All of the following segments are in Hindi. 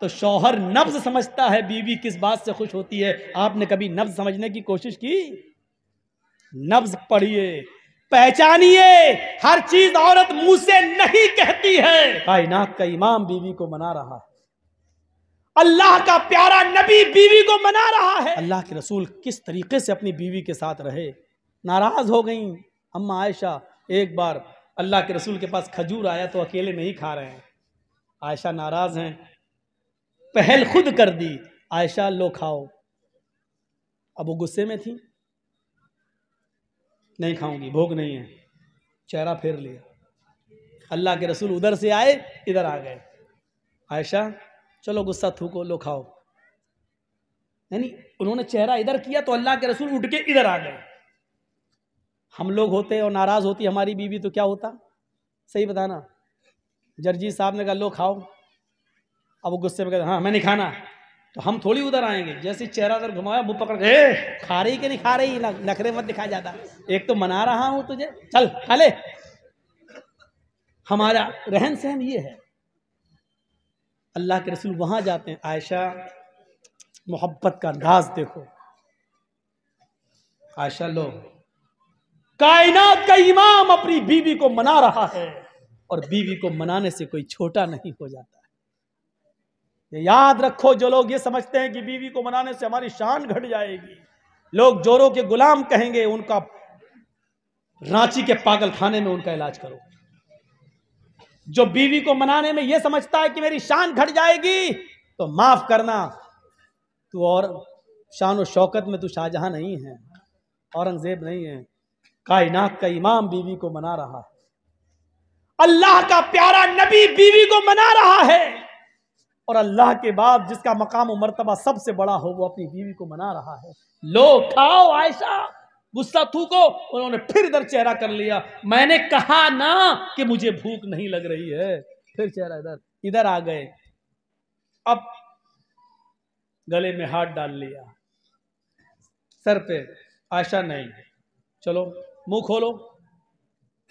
तो शौहर नब्ज समझता है बीवी किस बात से खुश होती है। आपने कभी नब्ज समझने की कोशिश की? नब्ज पढ़िए, पहचानिए। हर चीज औरत मुंह से नहीं कहती है। कायनात का इमाम बीवी को मना रहा है, अल्लाह का प्यारा नबी बीवी को मना रहा है। अल्लाह के रसूल किस तरीके से अपनी बीवी के साथ रहे। नाराज हो गई अम्मा आयशा। एक बार अल्लाह के रसूल के पास खजूर आया तो अकेले नहीं खा रहे हैं, आयशा नाराज हैं, पहल खुद कर दी, आयशा लो खाओ। अब वो गुस्से में थी, नहीं खाऊंगी, भूख नहीं है, चेहरा फेर लिया। अल्लाह के रसूल उधर से आए, इधर आ गए। आयशा चलो गुस्सा थूको, लो खाओ। यानी उन्होंने चेहरा इधर किया तो अल्लाह के रसूल उठ के इधर आ गए। हम लोग होते और नाराज होती हमारी बीवी तो क्या होता? सही बताना। जर्जी साहब ने कहा लो खाओ, अब वो गुस्से में कहते हाँ मैं नहीं खाना, तो हम थोड़ी उधर आएंगे। जैसे चेहरा उधर घुमाया, मुंह पकड़ के खा रही कि नहीं खा रही, नखरे मत दिखा जाता, एक तो मना रहा हूं तुझे, चल खा ले। हमारा रहन सहन ये है। अल्लाह के रसूल वहां जाते हैं, आयशा मोहब्बत का अंदाज देखो। आयशा लो, कायनात का इमाम अपनी बीवी को मना रहा है, और बीवी को मनाने से कोई छोटा नहीं हो जाता है। ये याद रखो, जो लोग ये समझते हैं कि बीवी को मनाने से हमारी शान घट जाएगी, लोग जोरों के गुलाम कहेंगे, उनका रांची के पागल खाने में उनका इलाज करो। जो बीवी को मनाने में यह समझता है कि मेरी शान घट जाएगी, तो माफ करना, तू और शान और शौकत में तू शाहजहां नहीं है, औरंगजेब नहीं है। कायनात का इमाम बीवी को मना रहा है, अल्लाह का प्यारा नबी बीवी को मना रहा है, और अल्लाह के बाद जिसका मकाम और मर्तबा सबसे बड़ा हो वो अपनी बीवी को मना रहा है। लो खाओ आयशा, गुस्सा थूको। उन्होंने फिर इधर चेहरा कर लिया, मैंने कहा ना कि मुझे भूख नहीं लग रही है, फिर चेहरा इधर आ गए। अब गले में हाथ डाल लिया, सर पे, आयशा नहीं, चलो मुंह खोलो।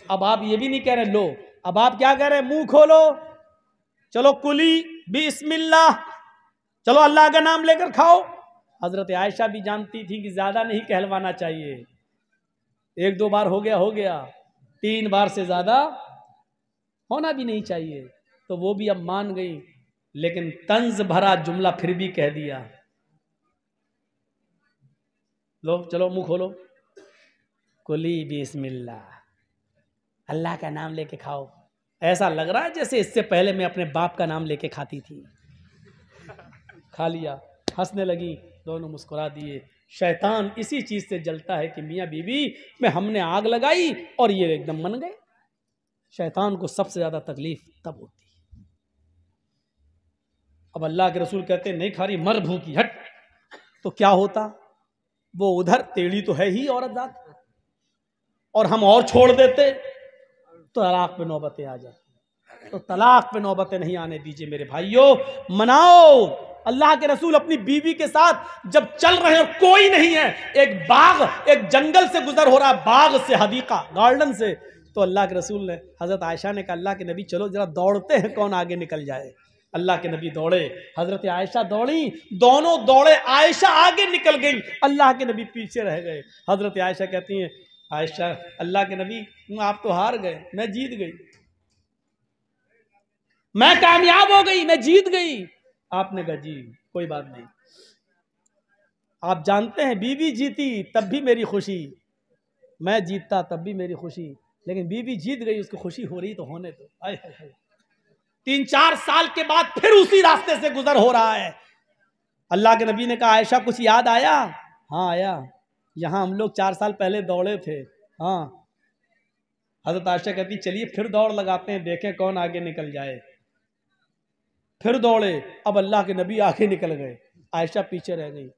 अब आप ये भी नहीं कह रहे लो, अब आप क्या कह रहे हैं? मुंह खोलो, चलो कुली बिस्मिल्लाह, चलो अल्लाह का नाम लेकर खाओ। हजरत आयशा भी जानती थी कि ज्यादा नहीं कहलवाना चाहिए, एक दो बार हो गया, 3 बार से ज्यादा होना भी नहीं चाहिए, तो वो भी अब मान गई, लेकिन तंज भरा जुमला फिर भी कह दिया, लो चलो मुंह खोलो, कुली बिस्मिल्लाह, अल्लाह का नाम लेके खाओ। ऐसा लग रहा है जैसे इससे पहले मैं अपने बाप का नाम लेके खाती थी। खा लिया, हंसने लगी, दोनों मुस्कुरा दिए। शैतान इसी चीज से जलता है कि मियाँ बीवी में हमने आग लगाई और ये एकदम मन गए। शैतान को सबसे ज्यादा तकलीफ तब होती है। अब अल्लाह के रसूल कहते नहीं खा रही, मर भूखी, हट। तो क्या होता? वो उधर टेढ़ी तो है ही औरत जात, और हम और छोड़ देते तो तलाक पे नौबतें आ जाती। तो तलाक पे नौबतें नहीं आने दीजिए मेरे भाइयों, मनाओ। अल्लाह के रसूल अपनी बीवी के साथ जब चल रहे हैं, कोई नहीं है, एक बाग, एक जंगल से गुजर हो रहा है, बाग से, हदीका, गार्डन से, तो अल्लाह के रसूल ने, हजरत आयशा ने कहा अल्लाह के नबी चलो जरा दौड़ते हैं, कौन आगे निकल जाए। अल्लाह के नबी दौड़े, हजरत आयशा दौड़ी, दोनों दौड़े, आयशा आगे निकल गई, अल्लाह के नबी पीछे रह गए। हजरत आयशा कहती हैं, आयशा अल्लाह के नबी आप तो हार गए, मैं जीत गई, मैं कामयाब हो गई, मैं जीत गई। आपने कहा जी कोई बात नहीं, आप जानते हैं बीवी जीती तब भी मेरी खुशी, मैं जीतता तब भी मेरी खुशी, लेकिन बीवी जीत गई, उसको खुशी हो रही तो होने दो। 3-4 साल के बाद फिर उसी रास्ते से गुजर हो रहा है। अल्लाह के नबी ने कहा आयशा कुछ याद आया? हाँ आया, यहाँ हम लोग 4 साल पहले दौड़े थे। हाँ। हजरत आयशा कहती चलिए फिर दौड़ लगाते हैं, देखें कौन आगे निकल जाए। फिर दौड़े, अब अल्लाह के नबी आगे निकल गए, आयशा पीछे रह गई।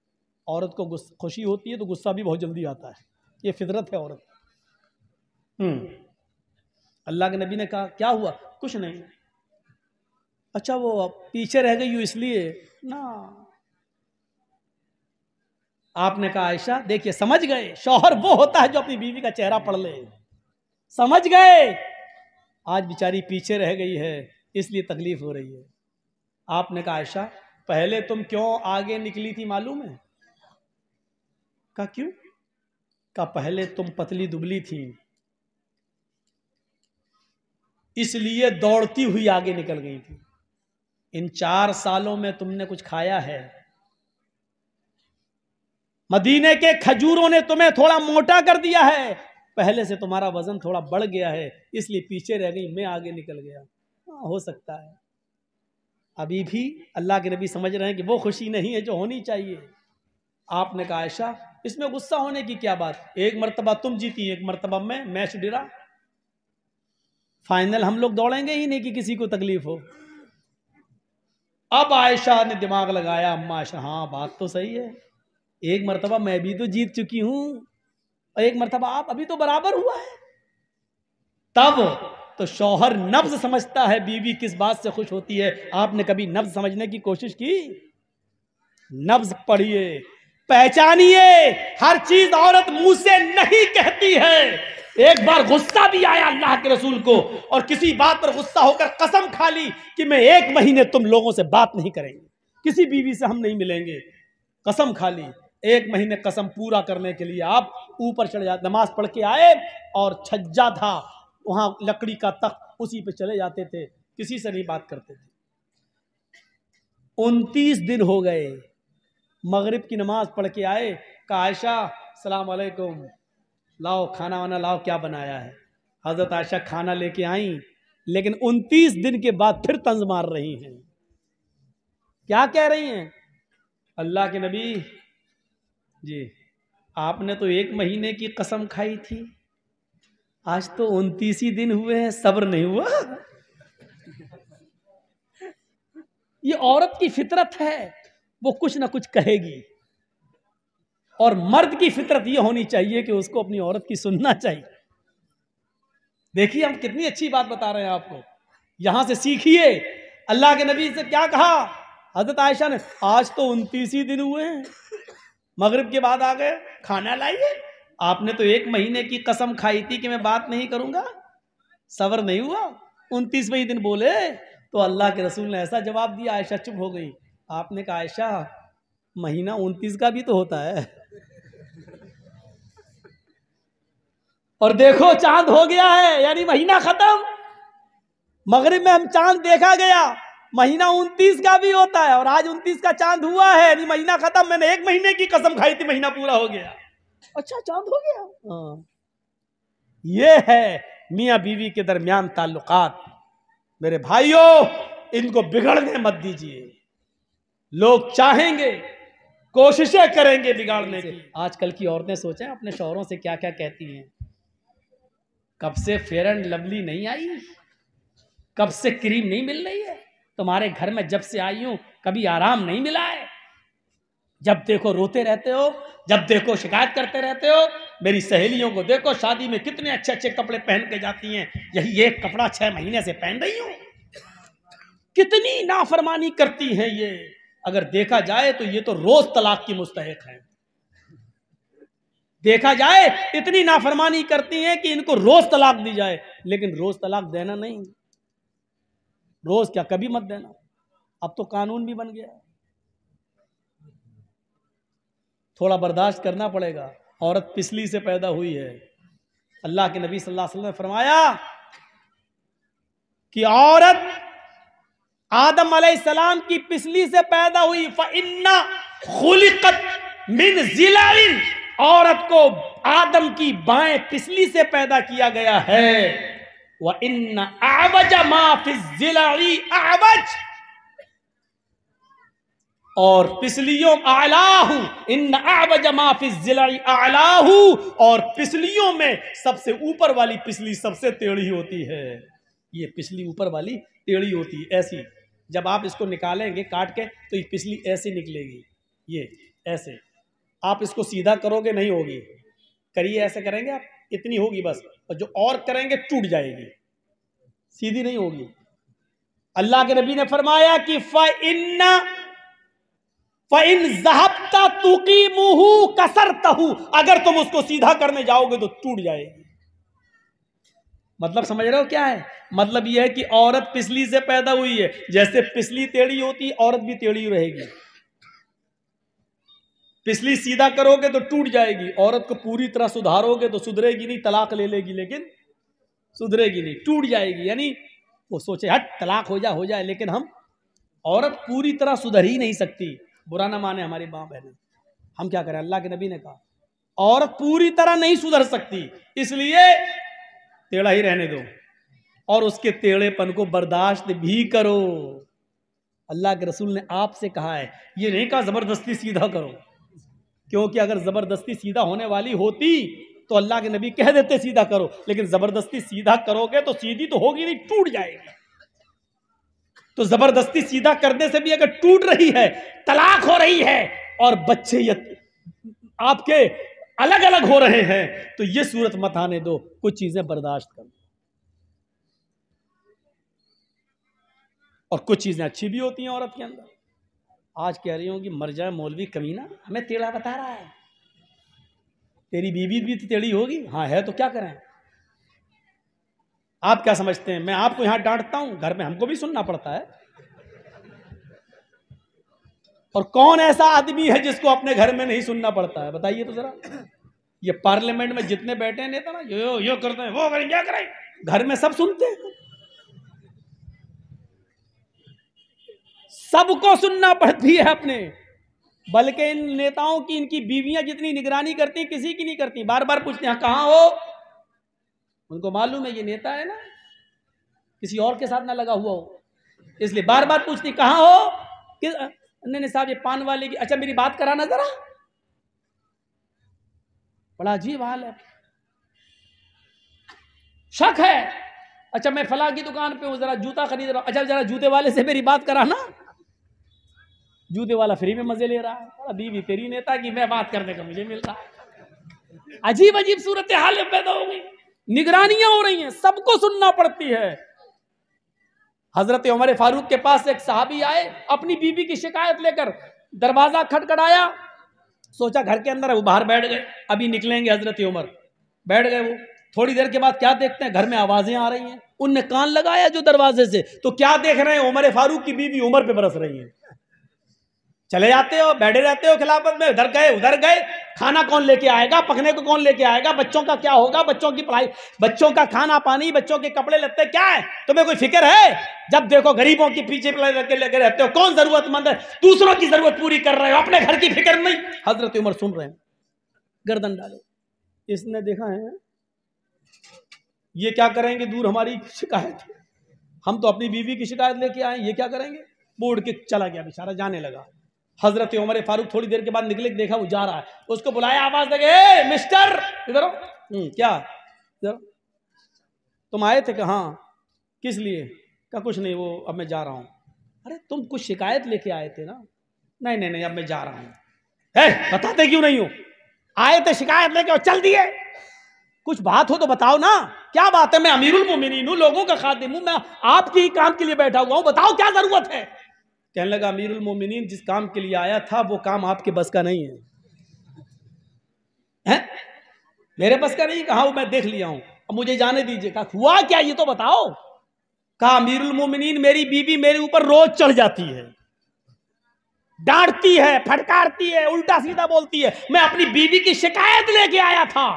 औरत को खुशी होती है तो गुस्सा भी बहुत जल्दी आता है, ये फितरत है औरत। अल्लाह के नबी ने कहा क्या हुआ? कुछ नहीं। अच्छा वो पीछे रह गई इसलिए ना। आपने कहा आयशा देखिए, समझ गए, शौहर वो होता है जो अपनी बीवी का चेहरा पढ़ ले। समझ गए, आज बेचारी पीछे रह गई है इसलिए तकलीफ हो रही है। आपने कहा आयशा पहले तुम क्यों आगे निकली थी मालूम है? कहा क्यों? कहा पहले तुम पतली दुबली थी, इसलिए दौड़ती हुई आगे निकल गई थी। इन 4 सालों में तुमने कुछ खाया है, मदीने के खजूरों ने तुम्हें थोड़ा मोटा कर दिया है, पहले से तुम्हारा वजन थोड़ा बढ़ गया है, इसलिए पीछे रह गई, मैं आगे निकल गया। हो सकता है अभी भी अल्लाह के नबी समझ रहे हैं कि वो खुशी नहीं है जो होनी चाहिए। आपने कहा आयशा इसमें गुस्सा होने की क्या बात, एक मर्तबा तुम जीती, एक मर्तबा मैं, मैच डिरा, फाइनल हम लोग दौड़ेंगे ही नहीं कि किसी को तकलीफ हो। अब आयशा ने दिमाग लगाया, अम्मा आयशा हाँ बात तो सही है, एक मर्तबा मैं भी तो जीत चुकी हूं और एक मर्तबा आप, अभी तो बराबर हुआ है। तब तो शौहर नब्ज समझता है बीवी किस बात से खुश होती है। आपने कभी नब्ज समझने की कोशिश की? नब्ज पढ़िए, पहचानिए, हर चीज औरत मुंह से नहीं कहती है। एक बार गुस्सा भी आया अल्लाह के रसूल को और किसी बात पर गुस्सा होकर कसम खा ली कि मैं 1 महीने तुम लोगों से बात नहीं करेंगे, किसी बीवी से हम नहीं मिलेंगे, कसम खा ली। 1 महीने कसम पूरा करने के लिए आप ऊपर चले जाते, नमाज पढ़ के आए और छज्जा था वहां लकड़ी का तख्त, उसी पे चले जाते थे, किसी से नहीं बात करते थे। 29 दिन हो गए, मगरिब की नमाज पढ़ के आए, कहा आयशा सलाम अलैकुम, लाओ खाना वाना लाओ, क्या बनाया है। हजरत आयशा खाना लेके आई, लेकिन 29 दिन के बाद फिर तंज मार रही हैं। क्या कह रही हैं? अल्लाह के नबी जी आपने तो 1 महीने की कसम खाई थी, आज तो 29 ही दिन हुए हैं, सब्र नहीं हुआ। ये औरत की फितरत है, वो कुछ ना कुछ कहेगी, और मर्द की फितरत ये होनी चाहिए कि उसको अपनी औरत की सुनना चाहिए। देखिए हम कितनी अच्छी बात बता रहे हैं आपको, यहां से सीखिए। अल्लाह के नबी से क्या कहा हजरत आयशा ने, आज तो 29 ही दिन हुए हैं, मगरिब के बाद आ गए, खाना लाइए। आपने तो 1 महीने की कसम खाई थी कि मैं बात नहीं करूंगा, सब्र नहीं हुआ, 29वें दिन बोले। तो अल्लाह के रसूल ने ऐसा जवाब दिया, आयशा चुप हो गई। आपने कहा आयशा महीना 29 का भी तो होता है, और देखो चांद हो गया है, यानी महीना खत्म। मगरिब में हम चांद देखा गया, महीना 29 का भी होता है, और आज 29 का चांद हुआ है, यानी महीना खत्म। मैंने 1 महीने की कसम खाई थी, महीना पूरा हो गया। अच्छा चांद हो गया। हाँ। ये है मियां बीवी के दरमियान ताल्लुकात। मेरे भाइयों इनको बिगड़ने मत दीजिए, लोग चाहेंगे, कोशिशें करेंगे बिगाड़ने की। आजकल की औरतें सोचें अपने शौहरों से क्या क्या कहती हैं, कब से फेयर एंड लवली नहीं आई, कब से क्रीम नहीं मिल रही है तुम्हारे घर में, जब से आई हूं कभी आराम नहीं मिला है, जब देखो रोते रहते हो, जब देखो शिकायत करते रहते हो। मेरी सहेलियों को देखो शादी में कितने अच्छे अच्छे कपड़े पहन के जाती हैं, यही एक कपड़ा 6 महीने से पहन रही हूं। कितनी नाफरमानी करती हैं ये, अगर देखा जाए तो ये तो रोज तलाक की मुस्तहिक है। देखा जाए इतनी नाफरमानी करती हैं कि इनको रोज तलाक दी जाए, लेकिन रोज तलाक देना नहीं, रोज क्या कभी मत देना, अब तो कानून भी बन गया। थोड़ा बर्दाश्त करना पड़ेगा, औरत पिसली से पैदा हुई है। अल्लाह के नबी सल्लल्लाहु अलैहि वसल्लम ने फरमाया कि औरत आदम अलैहिस्सलाम की पिसली से पैदा हुई। फ़इन्ना खुलिक़त मिन ज़िलाइन, औरत को आदम की बाएं पिसली से पैदा किया गया है। व इन्ना अअवज मा फ़ि ज़िलाई अअवज, और पिसलियों आलाहू, इन अअवज मा फ़ि ज़िलाई आलाहू, और पिसलियों में सबसे ऊपर वाली पिसली सबसे टेढ़ी होती है। ये पिसली ऊपर वाली टेढ़ी होती है, ऐसी जब आप इसको निकालेंगे काट के तो ये पिसली ऐसी निकलेगी, ये ऐसे। आप इसको सीधा करोगे नहीं होगी, करिए ऐसे करेंगे आप, इतनी होगी बस, और जो और करेंगे टूट जाएगी, सीधी नहीं होगी। अल्लाह के नबी ने फरमाया कि फ़इन ज़हबता तुक़ीमुहु कसरतहु, अगर तुम उसको सीधा करने जाओगे तो टूट जाएगी। मतलब समझ रहे हो क्या है? मतलब यह है कि औरत पिछली से पैदा हुई है, जैसे पिछली टेढ़ी होती औरत भी टेढ़ी रहेगी। पिछली सीधा करोगे तो टूट जाएगी, औरत को पूरी तरह सुधारोगे तो सुधरेगी नहीं, तलाक ले लेगी लेकिन सुधरेगी नहीं, टूट जाएगी। यानी वो सोचे हट तलाक हो जाए, लेकिन हम औरत पूरी तरह सुधर ही नहीं सकती। बुरा ना माने हमारी माँ बहनें, हम क्या करें? अल्लाह के नबी ने कहा औरत पूरी तरह नहीं सुधर सकती, इसलिए टेढ़ा ही रहने दो और उसके टेढ़ेपन को बर्दाश्त भी करो। अल्लाह के रसूल ने आपसे कहा है, ये नहीं कहा जबरदस्ती सीधा करो, क्योंकि अगर जबरदस्ती सीधा होने वाली होती तो अल्लाह के नबी कह देते सीधा करो, लेकिन जबरदस्ती सीधा करोगे तो सीधी तो होगी नहीं, टूट जाएगी। तो जबरदस्ती सीधा करने से भी अगर टूट रही है, तलाक हो रही है और बच्चे आपके अलग अलग हो रहे हैं, तो ये सूरत मत आने दो, कुछ चीजें बर्दाश्त कर दो। और कुछ चीजें अच्छी भी होती हैं औरत के अंदर। आज कह रही हूं कि मर जाए मौलवी कमीना, हमें टेढ़ा बता रहा है। तेरी बीवी भी तो टेढ़ी होगी। हाँ है, तो क्या करें? आप क्या समझते हैं मैं आपको यहां डांटता हूं? घर में हमको भी सुनना पड़ता है। और कौन ऐसा आदमी है जिसको अपने घर में नहीं सुनना पड़ता है? बताइए तो जरा। ये पार्लियामेंट में जितने बैठे हैं नेता ना, यो करते हैं, वो करें, क्या करें, घर में सब सुनते हैं। सबको सुनना पड़ती है अपने। बल्कि इन नेताओं की, इनकी बीवियां जितनी निगरानी करती, किसी की नहीं करती। बार बार पूछते हैं कहां हो, उनको मालूम है ये नेता है ना, किसी और के साथ ना लगा हुआ हो, इसलिए बार बार पूछती कहां हो। नहीं साहब ये पान वाले की, अच्छा मेरी बात कराना जरा। बड़ा अजीब हाल है। शक है, अच्छा मैं फला की दुकान पे हूं, जरा जूता खरीद रहा हूं, अच्छा जरा जूते वाले से मेरी बात कराना। जूते वाला फ्री में मजे ले रहा है। बीवी तेरी नेता की, मैं बात करने का मुझे मिल रहा है। अजीब अजीब सूरत हाल पैदा हो गई, निगरानियां हो रही हैं, सबको सुनना पड़ती है। हजरत उमर फारूक के पास एक साहबी आए, अपनी बीवी की शिकायत लेकर। दरवाजा खटखटाया, सोचा घर के अंदर है, वो बाहर बैठ गए, अभी निकलेंगे हजरत उमर। बैठ गए वो। थोड़ी देर के बाद क्या देखते हैं, घर में आवाजें आ रही हैं। उनने कान लगाया जो दरवाजे से, तो क्या देख रहे हैं, उमर फारूक की बीवी उमर पे बरस रही है। चले जाते हो, बैठे रहते हो खिलाफत में, उधर गए उधर गए। खाना कौन लेके आएगा, पकने को कौन लेके आएगा, बच्चों का क्या होगा, बच्चों की पढ़ाई, बच्चों का खाना पानी, बच्चों के कपड़े लत्ते, क्या है तुम्हें कोई फिक्र है? जब देखो गरीबों की पीछे लगे रहते हो। कौन जरूरतमंद है, दूसरों की जरूरत पूरी कर रहे हो, अपने घर की फिक्र नहीं। हजरत उमर सुन रहे हैं, गर्दन डाले। इसने देखा है ये क्या करेंगे, दूर हमारी शिकायत, हम तो अपनी बीवी की शिकायत लेके आए, ये क्या करेंगे। वो उड़ के चला गया बेचारा, जाने लगा। हजरत उमर फारूक थोड़ी देर के बाद निकले, देखा वो जा रहा है, उसको बुलाया, आवाज लगे मिस्टर इधर क्या इधर, तुम आए थे? कहा किस लिए? क्या कुछ नहीं, वो अब मैं जा रहा हूं। अरे तुम कुछ शिकायत लेके आए थे ना? नहीं नहीं नहीं, अब मैं जा रहा हूं। बताते क्यों नहीं हो? आए थे शिकायत लेके और चल दिए। कुछ बात हो तो बताओ ना, क्या बात है? मैं अमीरुल मोमिनीन हूं, लोगों का खादिम हूं, मैं आपके ही काम के लिए बैठा हुआ हूं, बताओ क्या जरूरत है? कहने लगा अमीरुल मोमिनीन, जिस काम के लिए आया था वो काम आपके बस का नहीं है। मेरे बस का नहीं? कहा वो मैं देख लिया हूं, अब मुझे जाने दीजिए। कहा हुआ क्या ये तो बताओ। कहा अमीरुल मोमिनीन, मेरी बीवी मेरे ऊपर रोज चढ़ जाती है, डांटती है, फटकारती है, उल्टा सीधा बोलती है। मैं अपनी बीवी की शिकायत लेके आया था,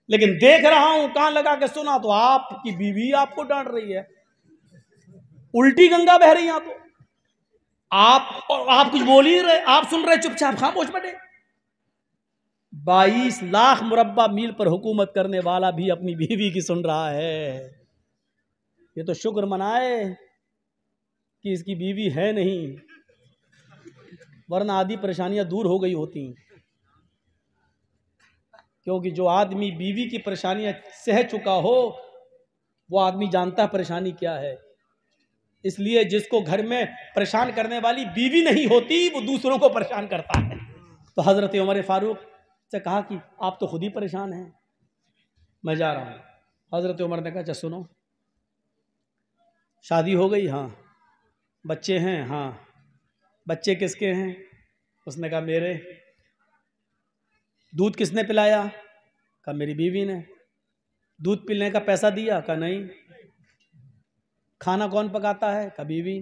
लेकिन देख रहा हूं, कान लगा के सुना तो आपकी बीवी आपको डांट रही है, उल्टी गंगा बह रही है। तो आप कुछ बोल ही रहे, आप सुन रहे चुपचाप खामोश बैठे। 22 लाख मुरब्बा मील पर हुकूमत करने वाला भी अपनी बीवी की सुन रहा है। ये तो शुक्र मनाए कि इसकी बीवी है नहीं, वरना आधी परेशानियां दूर हो गई होती। क्योंकि जो आदमी बीवी की परेशानियां सह चुका हो, वो आदमी जानता है परेशानी क्या है। इसलिए जिसको घर में परेशान करने वाली बीवी नहीं होती, वो दूसरों को परेशान करता है। तो हजरत उमर फारूक से कहा कि आप तो खुद ही परेशान हैं, मैं जा रहा हूं। हजरत उमर ने कहा अच्छा सुनो, शादी हो गई? हाँ। बच्चे हैं? हाँ। बच्चे किसके हैं? उसने कहा मेरे। दूध किसने पिलाया? कहा मेरी बीवी ने। दूध पीने का पैसा दिया? कहा नहीं। खाना कौन पकाता है? कहा बीवी।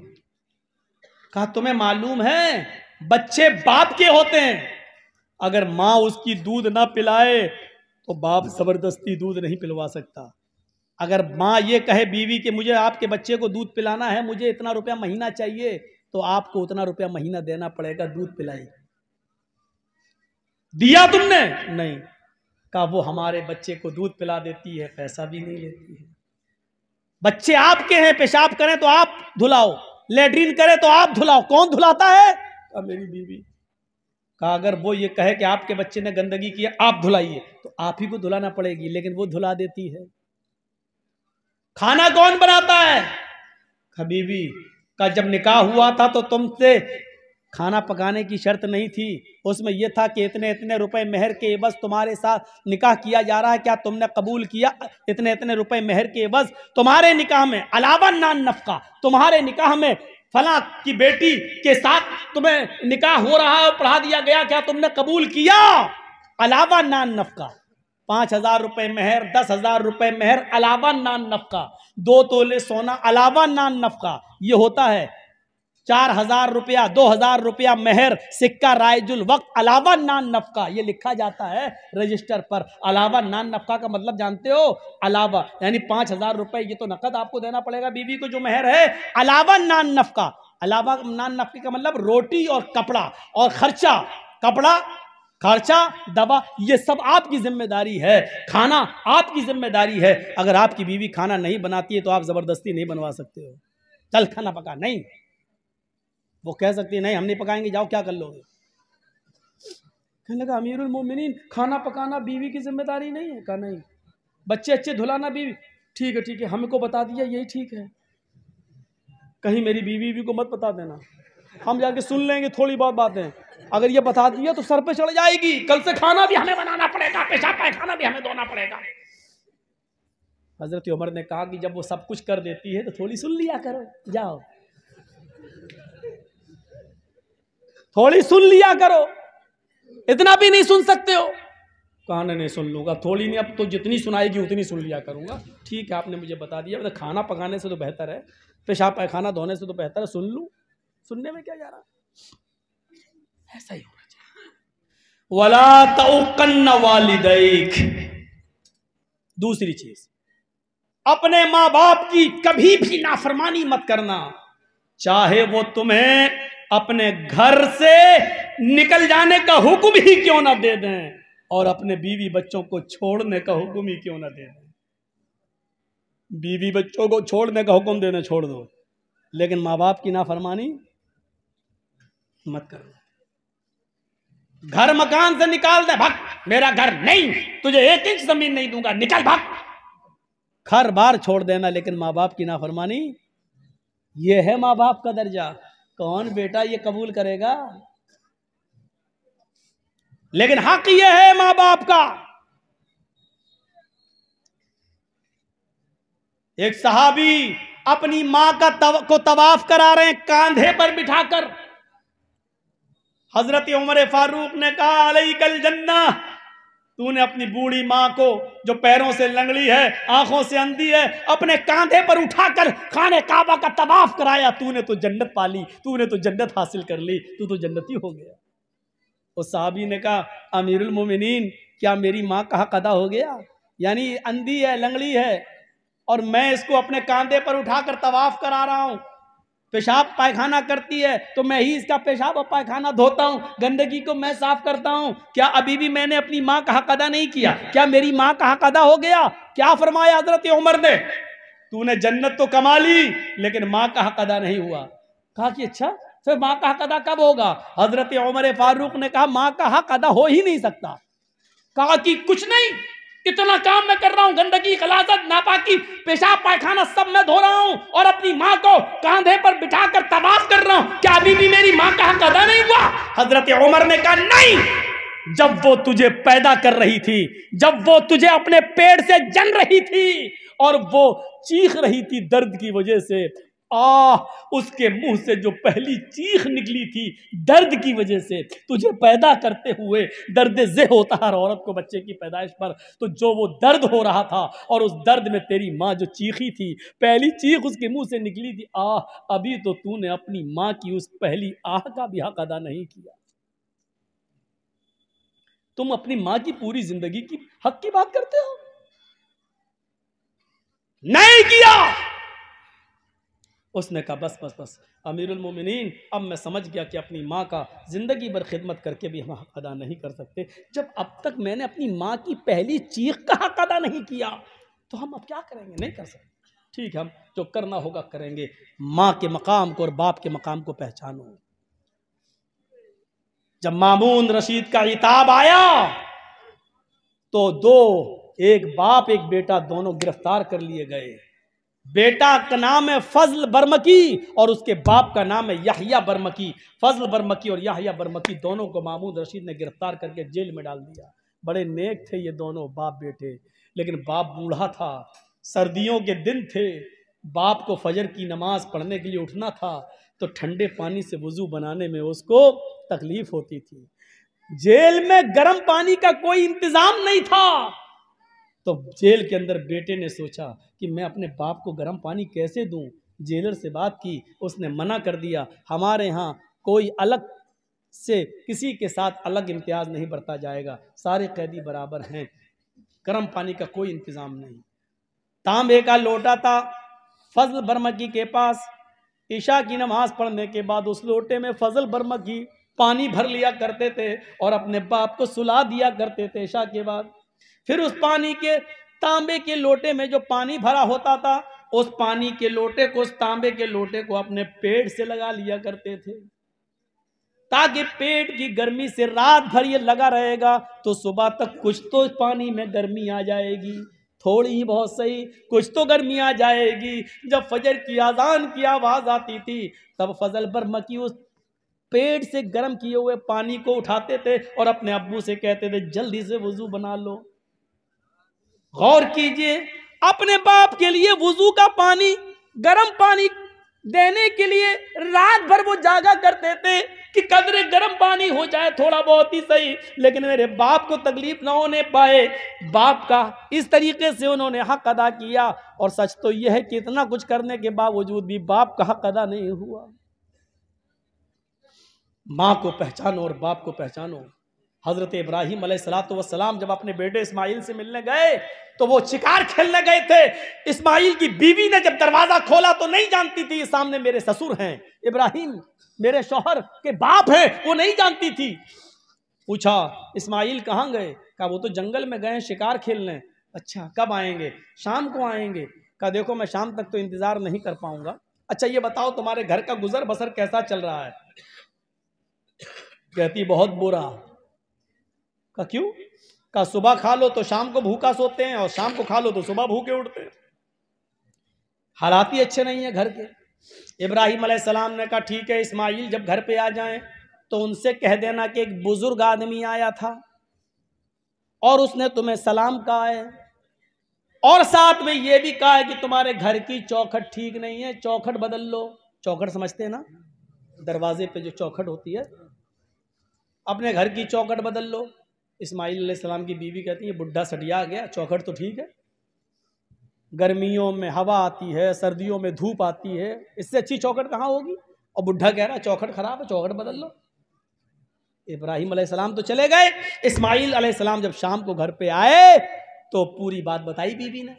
कहा तुम्हें मालूम है बच्चे बाप के होते हैं, अगर माँ उसकी दूध ना पिलाए तो बाप जबरदस्ती दूध नहीं पिलवा सकता। अगर माँ ये कहे बीवी के मुझे आपके बच्चे को दूध पिलाना है, मुझे इतना रुपया महीना चाहिए, तो आपको उतना रुपया महीना देना पड़ेगा, दूध पिलाई। दिया तुमने? नहीं। कहा वो हमारे बच्चे को दूध पिला देती है, पैसा भी नहीं लेती है। बच्चे आपके हैं, पेशाब करें तो आप धुलाओ, लेटरिन करे तो आप धुलाओ, कौन धुलाता है? कहा मेरी बीवी। कहा अगर वो ये कहे कि आपके बच्चे ने गंदगी की आप धुलाइए, तो आप ही को धुलाना पड़ेगी, लेकिन वो धुला देती है। खाना कौन बनाता है? कहा बीवी। का जब निकाह हुआ था तो तुमसे खाना पकाने की शर्त नहीं थी, उसमें यह था कि इतने इतने रुपए मेहर के एवज तुम्हारे साथ निकाह किया जा रहा है, क्या तुमने कबूल किया? इतने इतने रुपए मेहर के एवज तुम्हारे निकाह में अलावा नान नफका, तुम्हारे निकाह में फला की बेटी के साथ तुम्हें निकाह हो रहा है, पढ़ा दिया गया, क्या तुमने कबूल किया? अलावा नान नफका, 5,000 रुपए मेहर, 10,000 रुपए मेहर अलावा नान नफका, 2 तोले सोना अलावा नान नफका, ये होता है 4,000 रुपया, 2,000 रुपया मेहर, सिक्का रायजुल वक्त अलावा नान नफका, ये लिखा जाता है रजिस्टर पर। अलावा नान नफका का मतलब जानते हो? अलावा यानी 5,000 रुपए ये तो नकद आपको देना पड़ेगा बीवी को जो मेहर है, अलावा नान नफका। अलावा नान नफके का मतलब रोटी और कपड़ा और खर्चा, कपड़ा खर्चा दवा ये सब आपकी जिम्मेदारी है, खाना आपकी जिम्मेदारी है। अगर आपकी बीवी खाना नहीं बनाती है तो आप जबरदस्ती नहीं बनवा सकते हो, चल खाना पका, नहीं। वो कह सकती है नहीं हम नहीं पकाएंगे, जाओ क्या कर लोगे। कहने लगा अमीरुल मोमिनीन खाना पकाना बीवी की जिम्मेदारी नहीं है? कहा नहीं। बच्चे अच्छे धुलाना बीवी, ठीक है ठीक है, हमको बता दिया यही ठीक है, कहीं मेरी बीवी को मत बता देना, हम जाके सुन लेंगे थोड़ी बहुत बातें, अगर ये बता दिया तो सर पे चढ़ जाएगी, कल से खाना भी हमें बनाना पड़ेगा, पेशाब पैखाना भी हमें धोना पड़ेगा। हजरत उमर ने कहा कि जब वो सब कुछ कर देती है तो थोड़ी सुन लिया करो, जाओ थोड़ी सुन लिया करो, इतना भी नहीं सुन सकते हो? कहा नहीं सुन लूंगा, थोड़ी नहीं, अब तो जितनी सुनाएगी उतनी सुन लिया करूंगा। ठीक है आपने मुझे बता दिया, मतलब खाना पकाने से तो बेहतर है, पेशाब पैखाना धोने से तो बेहतर है, सुन लूं, सुनने में क्या जा रहा, ऐसा ही होना चाहिए। वला तउकन्न वालिदैक, दूसरी चीज अपने माँ बाप की कभी भी नाफरमानी मत करना, चाहे वो तुम्हें अपने घर से निकल जाने का हुक्म ही क्यों ना दे दें, और अपने बीवी बच्चों को छोड़ने का हुक्म ही क्यों ना दे दें। बीवी बच्चों को छोड़ने का हुक्म देना छोड़ दो, लेकिन माँ बाप की नाफरमानी मत करो। घर मकान से निकाल दे, भाग, मेरा घर नहीं, तुझे 1 इंच जमीन नहीं दूंगा, निकल भाग, घर बार छोड़ देना, लेकिन माँ बाप की नाफरमानी, ये है माँ बाप का दर्जा। कौन बेटा ये कबूल करेगा? लेकिन हक ये है माँ बाप का। एक सहाबी अपनी मां को तवाफ करा रहे हैं कांधे पर बिठाकर, हजरत उमर फारूक ने कहा अलैकल जन्ना, तूने अपनी बूढ़ी मां को जो पैरों से लंगड़ी है, आंखों से अंधी है, अपने कांधे पर उठाकर खाने काबा का तवाफ कराया, तूने तो जन्नत पाली, तूने तो जन्नत हासिल कर ली, तू तो जन्नती हो गया। उस साहबी ने कहा अमीरुल मोमिनीन क्या मेरी मां का हक अदा हो गया? यानी अंधी है, लंगड़ी है, और मैं इसको अपने कांधे पर उठाकर तवाफ करा रहा हूं, पेशाब पायखाना करती है तो मैं ही इसका पेशाब और पायखाना धोता हूं, गंदगी को मैं साफ करता हूं, क्या अभी भी मैंने अपनी मां का हक अदा नहीं किया? क्या मेरी मां का हक अदा हो गया? क्या फरमाया हजरत उमर ने? तूने जन्नत तो कमा ली लेकिन मां का हक अदा नहीं हुआ। कहा कि अच्छा फिर मां का हक अदा कब होगा? हजरत उमर फारूक ने कहा मां का हक अदा हो ही नहीं सकता। कहा कि कुछ नहीं, इतना काम मैं कर रहा हूं, गंदगी, गलाजत, नापाकी, पेशाब पायखाना सब मैं धो रहा हूं और अपनी मां को कांधे पर बिठाकर तवाफ कर रहा हूं, क्या अभी भी मेरी मां का हक अदा नहीं हुआ? हजरत उमर ने कहा नहीं, जब वो तुझे पैदा कर रही थी, जब वो तुझे अपने पेट से जन रही थी और वो चीख रही थी दर्द की वजह से, उसके मुंह से जो पहली चीख निकली थी दर्द की वजह से, तुझे पैदा करते हुए दर्द जे होता है औरत को बच्चे की पैदाइश पर, तो जो वो दर्द हो रहा था और उस दर्द में तेरी माँ जो चीखी थी, पहली चीख उसके मुंह से निकली थी, अभी तो तूने अपनी माँ की उस पहली आह का भी हक अदा नहीं किया। तुम अपनी माँ की पूरी जिंदगी की हक की बात करते हो, नहीं किया। उसने कहा बस बस बस अमीरुल मोमिनीन, अब मैं समझ गया कि अपनी माँ का जिंदगी भर खिदमत करके भी हम हक अदा नहीं कर सकते। जब अब तक मैंने अपनी माँ की पहली चीख का हक अदा नहीं किया तो हम अब क्या करेंगे, नहीं कर सकते। ठीक है, हम जो करना होगा करेंगे। माँ के मकाम को और बाप के मकाम को पहचानो। जब मामून रशीद का इताब आया तो एक बाप एक बेटा दोनों गिरफ्तार कर लिए गए। बेटा का नाम है फजल बरमकी और उसके बाप का नाम है याहिया बरमकी। फजल बरमकी और याहिया बरमकी दोनों को मामून रशीद ने गिरफ्तार करके जेल में डाल दिया। बड़े नेक थे ये दोनों बाप बेटे, लेकिन बाप बूढ़ा था, सर्दियों के दिन थे, बाप को फजर की नमाज पढ़ने के लिए उठना था तो ठंडे पानी से वुजू बनाने में उसको तकलीफ होती थी। जेल में गर्म पानी का कोई इंतजाम नहीं था, तो जेल के अंदर बेटे ने सोचा कि मैं अपने बाप को गर्म पानी कैसे दूं। जेलर से बात की, उसने मना कर दिया, हमारे यहाँ कोई अलग से किसी के साथ अलग इम्तियाज नहीं बरता जाएगा, सारे कैदी बराबर हैं, गर्म पानी का कोई इंतजाम नहीं। तांबे का लोटा था फजल बरमकी के पास। ईशा की नमाज पढ़ने के बाद उस लोटे में फजल बरमकी पानी भर लिया करते थे और अपने बाप को सुला दिया करते थे ईशा के बाद। फिर उस पानी के तांबे के लोटे में जो पानी भरा होता था, उस पानी के लोटे को, उस तांबे के लोटे को अपने पेट से लगा लिया करते थे, ताकि पेट की गर्मी से रात भर ये लगा रहेगा तो सुबह तक कुछ तो पानी में गर्मी आ जाएगी, थोड़ी ही बहुत सही, कुछ तो गर्मी आ जाएगी। जब फजर की आजान की आवाज आती थी तब फजल बरमकी उस पेट से गर्म किए हुए पानी को उठाते थे और अपने अब्बू से कहते थे जल्दी से वुजू बना लो। गौर कीजिए, अपने बाप के लिए वुजू का पानी, गर्म पानी देने के लिए रात भर वो जागा करते थे कि कदरे गर्म पानी हो जाए, थोड़ा बहुत ही सही, लेकिन मेरे बाप को तकलीफ ना होने पाए। बाप का इस तरीके से उन्होंने हक अदा किया। और सच तो यह है कि इतना कुछ करने के बावजूद भी बाप का हक अदा नहीं हुआ। माँ को पहचानो और बाप को पहचानो। हजरत इब्राहिम अलैहिस्सलाम जब अपने बेटे इस्माइल से मिलने गए तो वो शिकार खेलने गए थे। इस्माइल की बीवी ने जब दरवाजा खोला तो नहीं जानती थी ये सामने मेरे ससुर हैं, इब्राहिम मेरे शौहर के बाप हैं, वो नहीं जानती थी। पूछा इस्माइल कहाँ गए? कहा वो तो जंगल में गए शिकार खेलने। अच्छा कब आएंगे? शाम को आएंगे। कहा देखो मैं शाम तक तो इंतजार नहीं कर पाऊंगा। अच्छा ये बताओ तुम्हारे घर का गुजर बसर कैसा चल रहा है? कहती बहुत बुरा। का क्यों? का सुबह खा लो तो शाम को भूखा सोते हैं और शाम को खा लो तो सुबह भूखे उठते हैं, हालात ही अच्छे नहीं है घर के। इब्राहिम अलैहिस्सलाम ने कहा ठीक है, इस्माइल जब घर पे आ जाएं तो उनसे कह देना कि एक बुजुर्ग आदमी आया था और उसने तुम्हें सलाम कहा है और साथ में यह भी कहा है कि तुम्हारे घर की चौखट ठीक नहीं है, चौखट बदल लो। चौखट समझते हैं ना, दरवाजे पे जो चौखट होती है, अपने घर की चौखट बदल लो। इस्माइल अलैहिस्सलाम की बीवी कहती है बुढ़ा सटिया गया, चौखट तो ठीक है, गर्मियों में हवा आती है, सर्दियों में धूप आती है, इससे अच्छी चौखट कहाँ होगी? और बुढ़ा कह रहा है चौखट खराब है, चौखट बदल लो। इब्राहिम अलैहिस्सलाम तो चले गए। इस्माइल अलैहिस्सलाम जब शाम को घर पे आए तो पूरी बात बताई बीवी ने।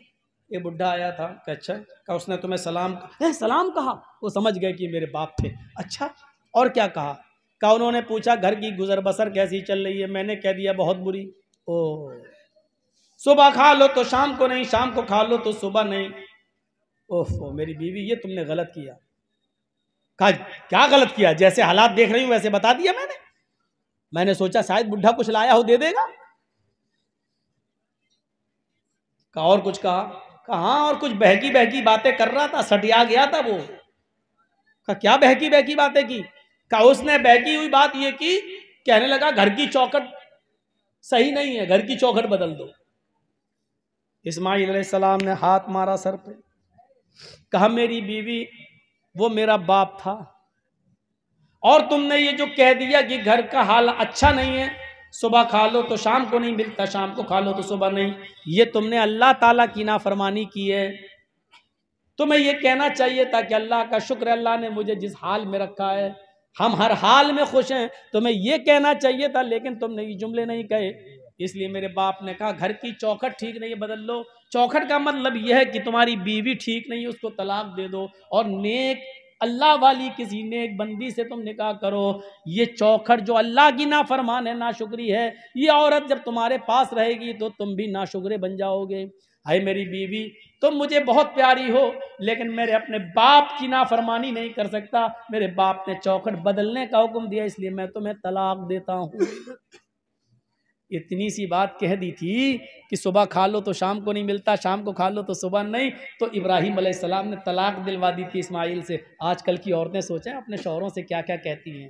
ये बुढ़ा आया था, अच्छा कहा उसने तुम्हें सलाम कहा। वो समझ गए कि मेरे बाप थे। अच्छा और क्या कहा? का उन्होंने पूछा घर की गुजर बसर कैसी चल रही है? मैंने कह दिया बहुत बुरी। ओ सुबह खा लो तो शाम को नहीं, शाम को खा लो तो सुबह नहीं। ओहो मेरी बीवी ये तुमने गलत किया। कहा क्या गलत किया? जैसे हालात देख रही हूं वैसे बता दिया मैंने सोचा शायद बुढ़ा कुछ लाया हो दे देगा। कहा और कुछ कहा? कहा और कुछ बहकी बहकी बातें कर रहा था, सटिया गया था वो। कहा क्या बहकी बहकी बातें की? कहा उसने बहकी हुई बात ये की, कहने लगा घर की चौखट सही नहीं है, घर की चौखट बदल दो। इस्माइल अलैहिस्सलाम ने हाथ मारा सर पे, कहा मेरी बीवी वो मेरा बाप था। और तुमने ये जो कह दिया कि घर का हाल अच्छा नहीं है, सुबह खा लो तो शाम को नहीं मिलता, शाम को खा लो तो सुबह नहीं, ये तुमने अल्लाह ताला की नाफरमानी की है। तुम्हें ये कहना चाहिए था कि अल्लाह का शुक्र, अल्लाह ने मुझे जिस हाल में रखा है हम हर हाल में खुश हैं, तुम्हें ये कहना चाहिए था, लेकिन तुमने ये जुमले नहीं कहे। इसलिए मेरे बाप ने कहा घर की चौखट ठीक नहीं है, बदल लो। चौखट का मतलब यह है कि तुम्हारी बीवी ठीक नहीं है, उसको तलाक दे दो और नेक अल्लाह वाली किसी नेक बंदी से तुम निकाह करो। ये चौखट जो अल्लाह की नाफरमान है, नाशुक्री है, ये औरत जब तुम्हारे पास रहेगी तो तुम भी नाशुक्रे बन जाओगे। हाय मेरी बीवी, तुम मुझे बहुत प्यारी हो, लेकिन मेरे अपने बाप की नाफरमानी नहीं कर सकता। मेरे बाप ने चौखट बदलने का हुक्म दिया, इसलिए मैं तुम्हें तलाक देता हूँ। इतनी सी बात कह दी थी कि सुबह खा लो तो शाम को नहीं मिलता, शाम को खा लो तो सुबह नहीं, तो इब्राहिम अलैहिस्सलाम ने तलाक दिलवा दी थी इस्माइल से। आजकल की औरतें सोचें अपने शौहरों से क्या क्या कहती हैं।